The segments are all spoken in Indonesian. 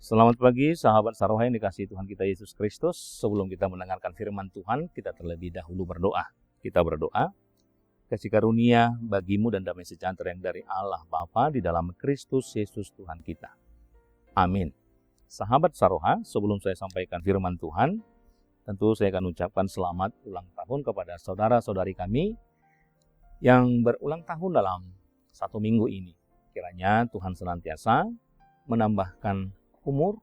Selamat pagi sahabat Saroha yang dikasihi Tuhan kita Yesus Kristus. Sebelum kita mendengarkan firman Tuhan, kita terlebih dahulu berdoa. Kita berdoa, kasih karunia bagimu dan damai sejahtera yang dari Allah Bapa di dalam Kristus Yesus Tuhan kita. Amin. Sahabat Saroha, sebelum saya sampaikan firman Tuhan, tentu saya akan ucapkan selamat ulang tahun kepada saudara-saudari kami yang berulang tahun dalam satu minggu ini. Kiranya Tuhan senantiasa menambahkan umur,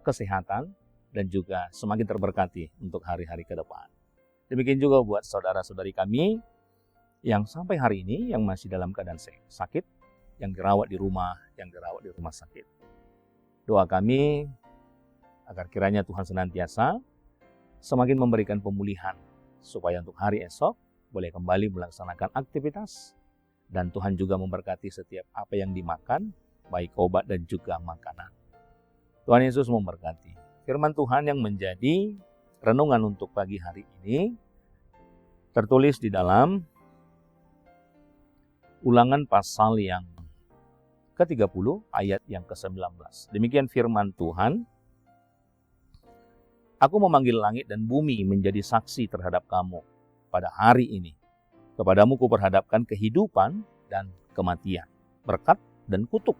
kesehatan, dan juga semakin terberkati untuk hari-hari ke depan. Demikian juga buat saudara-saudari kami yang sampai hari ini yang masih dalam keadaan sakit, yang dirawat di rumah, sakit. Doa kami agar kiranya Tuhan senantiasa semakin memberikan pemulihan supaya untuk hari esok boleh kembali melaksanakan aktivitas dan Tuhan juga memberkati setiap apa yang dimakan, baik obat dan juga makanan. Tuhan Yesus memberkati. Firman Tuhan yang menjadi renungan untuk pagi hari ini tertulis di dalam Ulangan pasal yang ke-30 ayat yang ke-19. Demikian firman Tuhan. Aku memanggil langit dan bumi menjadi saksi terhadap kamu pada hari ini. Kepadamu kuperhadapkan kehidupan dan kematian, berkat dan kutuk.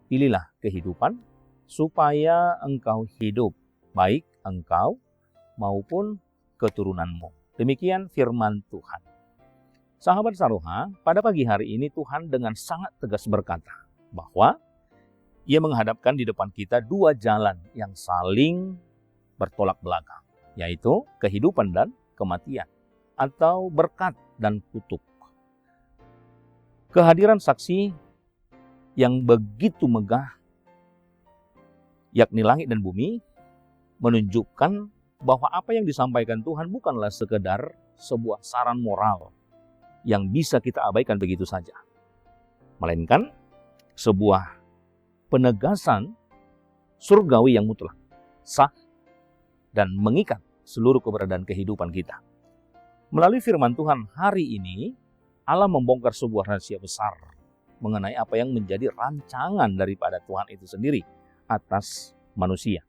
Pilihlah kehidupan supaya engkau hidup, baik engkau maupun keturunanmu. Demikian firman Tuhan. Sahabat Saroha, pada pagi hari ini Tuhan dengan sangat tegas berkata bahwa Ia menghadapkan di depan kita dua jalan yang saling bertolak belakang, yaitu kehidupan dan kematian, atau berkat dan kutuk. Kehadiran saksi yang begitu megah, yakni langit dan bumi, menunjukkan bahwa apa yang disampaikan Tuhan bukanlah sekedar sebuah saran moral yang bisa kita abaikan begitu saja, melainkan sebuah penegasan surgawi yang mutlak, sah, dan mengikat seluruh keberadaan kehidupan kita. Melalui firman Tuhan hari ini, Allah membongkar sebuah rahasia besar mengenai apa yang menjadi rancangan daripada Tuhan itu sendiri atas manusia,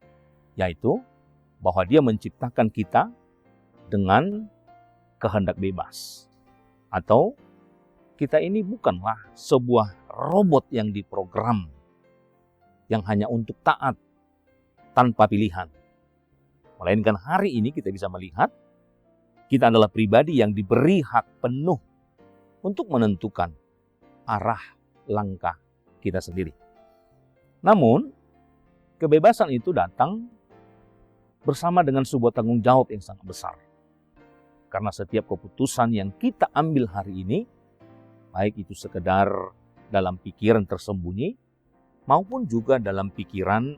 yaitu bahwa Dia menciptakan kita dengan kehendak bebas, atau kita ini bukanlah sebuah robot yang diprogram yang hanya untuk taat tanpa pilihan, melainkan hari ini kita bisa melihat kita adalah pribadi yang diberi hak penuh untuk menentukan arah langkah kita sendiri. Namun kebebasan itu datang bersama dengan sebuah tanggung jawab yang sangat besar. Karena setiap keputusan yang kita ambil hari ini, baik itu sekedar dalam pikiran tersembunyi, maupun juga dalam pikiran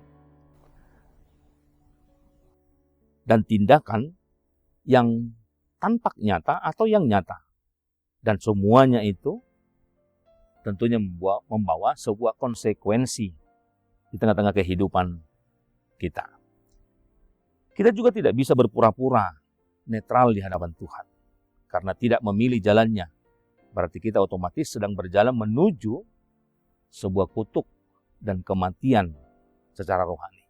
dan tindakan yang tampak nyata atau yang nyata. Dan semuanya itu tentunya membawa sebuah konsekuensi di tengah-tengah kehidupan kita. Kita juga tidak bisa berpura-pura netral di hadapan Tuhan. Karena tidak memilih jalannya, berarti kita otomatis sedang berjalan menuju sebuah kutuk dan kematian secara rohani.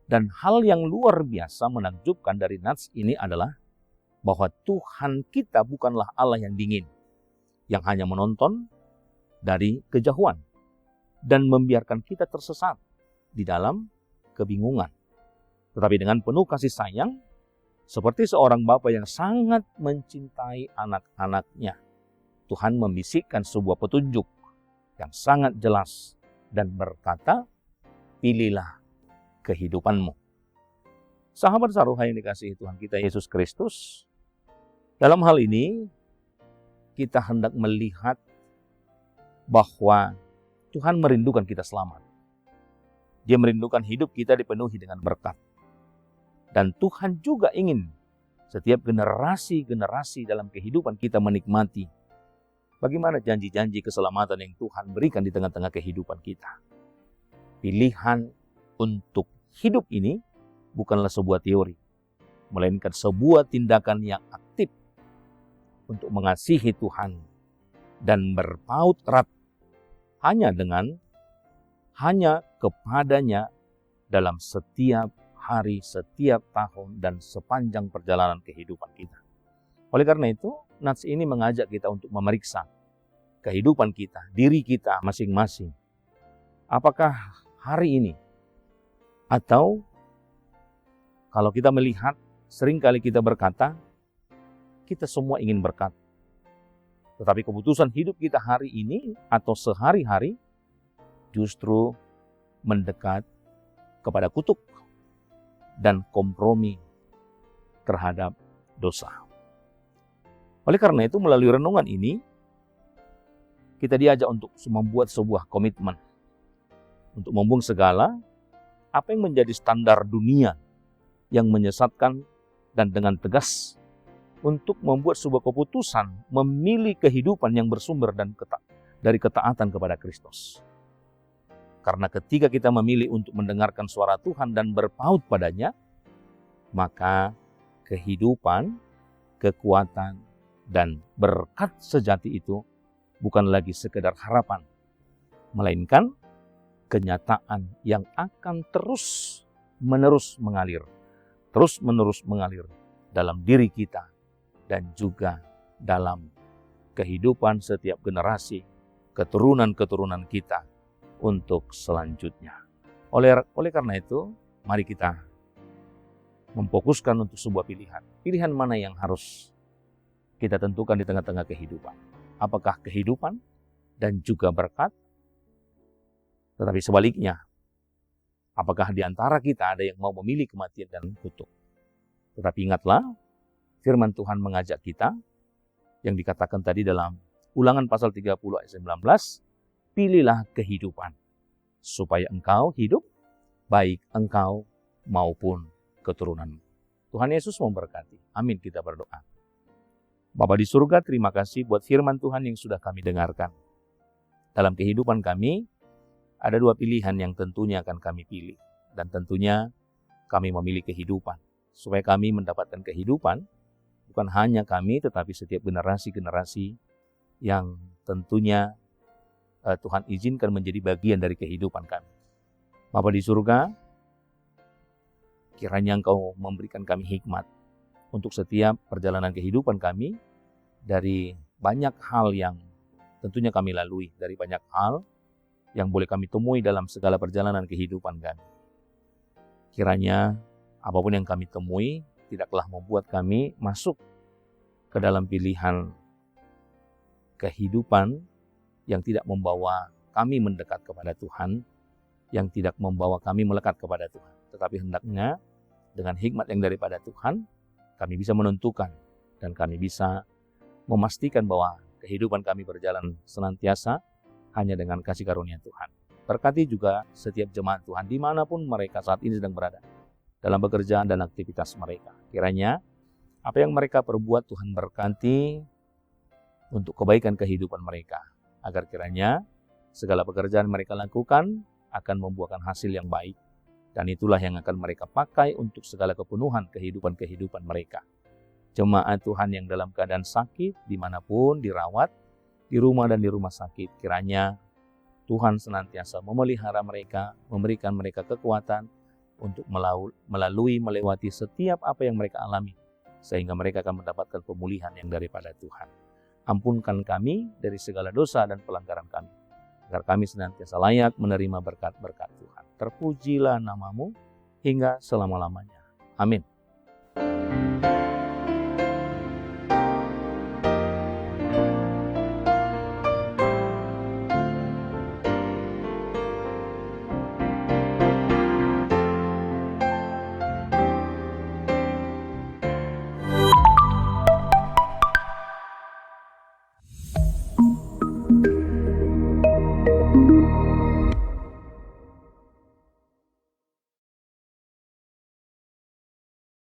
Dan hal yang luar biasa menakjubkan dari nats ini adalah bahwa Tuhan kita bukanlah Allah yang dingin, yang hanya menonton dari kejauhan dan membiarkan kita tersesat di dalam kebingungan. Tetapi dengan penuh kasih sayang, seperti seorang bapa yang sangat mencintai anak-anaknya, Tuhan membisikkan sebuah petunjuk yang sangat jelas dan berkata, pilihlah kehidupanmu. Sahabat Saroha yang dikasihi Tuhan kita Yesus Kristus, dalam hal ini kita hendak melihat bahwa Tuhan merindukan kita selamat. Dia merindukan hidup kita dipenuhi dengan berkat. Dan Tuhan juga ingin setiap generasi-generasi dalam kehidupan kita menikmati bagaimana janji-janji keselamatan yang Tuhan berikan di tengah-tengah kehidupan kita. Pilihan untuk hidup ini bukanlah sebuah teori, melainkan sebuah tindakan yang aktif untuk mengasihi Tuhan dan berpaut erat hanya kepadanya dalam setiap hari, setiap tahun, dan sepanjang perjalanan kehidupan kita. Oleh karena itu, nats ini mengajak kita untuk memeriksa kehidupan kita, diri kita masing-masing. Apakah hari ini, atau kalau kita melihat, seringkali kita berkata, kita semua ingin berkat. Tetapi keputusan hidup kita hari ini atau sehari-hari justru mendekat kepada kutuk dan kompromi terhadap dosa. Oleh karena itu, melalui renungan ini, kita diajak untuk membuat sebuah komitmen untuk membuang segala apa yang menjadi standar dunia yang menyesatkan, dan dengan tegas untuk membuat sebuah keputusan memilih kehidupan yang bersumber dari ketaatan kepada Kristus. Karena ketika kita memilih untuk mendengarkan suara Tuhan dan berpaut padanya, maka kehidupan, kekuatan, dan berkat sejati itu bukan lagi sekedar harapan, melainkan kenyataan yang akan terus-menerus mengalir dalam diri kita dan juga dalam kehidupan setiap generasi, keturunan-keturunan kita untuk selanjutnya. Oleh karena itu, mari kita memfokuskan untuk sebuah pilihan. Pilihan mana yang harus kita tentukan di tengah-tengah kehidupan? Apakah kehidupan dan juga berkat? Tetapi sebaliknya, apakah di antara kita ada yang mau memilih kematian dan kutuk? Tetapi ingatlah, firman Tuhan mengajak kita, yang dikatakan tadi dalam Ulangan pasal 30 ayat 19, pilihlah kehidupan, supaya engkau hidup, baik engkau maupun keturunanmu. Tuhan Yesus memberkati. Amin, kita berdoa. Bapa di surga, terima kasih buat firman Tuhan yang sudah kami dengarkan. Dalam kehidupan kami, ada dua pilihan yang tentunya akan kami pilih. Dan tentunya kami memilih kehidupan. Supaya kami mendapatkan kehidupan, bukan hanya kami, tetapi setiap generasi-generasi yang tentunya Tuhan izinkan menjadi bagian dari kehidupan kami. Bapa di surga, kiranya Engkau memberikan kami hikmat untuk setiap perjalanan kehidupan kami, dari banyak hal yang tentunya kami lalui, dari banyak hal yang boleh kami temui dalam segala perjalanan kehidupan kami. Kiranya apapun yang kami temui tidaklah membuat kami masuk ke dalam pilihan kehidupan yang tidak membawa kami mendekat kepada Tuhan, yang tidak membawa kami melekat kepada Tuhan. Tetapi hendaknya dengan hikmat yang daripada Tuhan, kami bisa menentukan dan kami bisa memastikan bahwa kehidupan kami berjalan senantiasa hanya dengan kasih karunia Tuhan. Berkati juga setiap jemaat Tuhan dimanapun mereka saat ini sedang berada, dalam pekerjaan dan aktivitas mereka. Kiranya apa yang mereka perbuat Tuhan berkati untuk kebaikan kehidupan mereka, agar kiranya segala pekerjaan mereka lakukan akan membuahkan hasil yang baik, dan itulah yang akan mereka pakai untuk segala kepenuhan kehidupan mereka. Jemaat Tuhan yang dalam keadaan sakit, dimanapun dirawat, di rumah dan di rumah sakit, kiranya Tuhan senantiasa memelihara mereka, memberikan mereka kekuatan untuk melewati setiap apa yang mereka alami, sehingga mereka akan mendapatkan pemulihan yang daripada Tuhan. Ampunkan kami dari segala dosa dan pelanggaran kami, agar kami senantiasa layak menerima berkat-berkat Tuhan. Terpujilah namamu hingga selama-lamanya. Amin.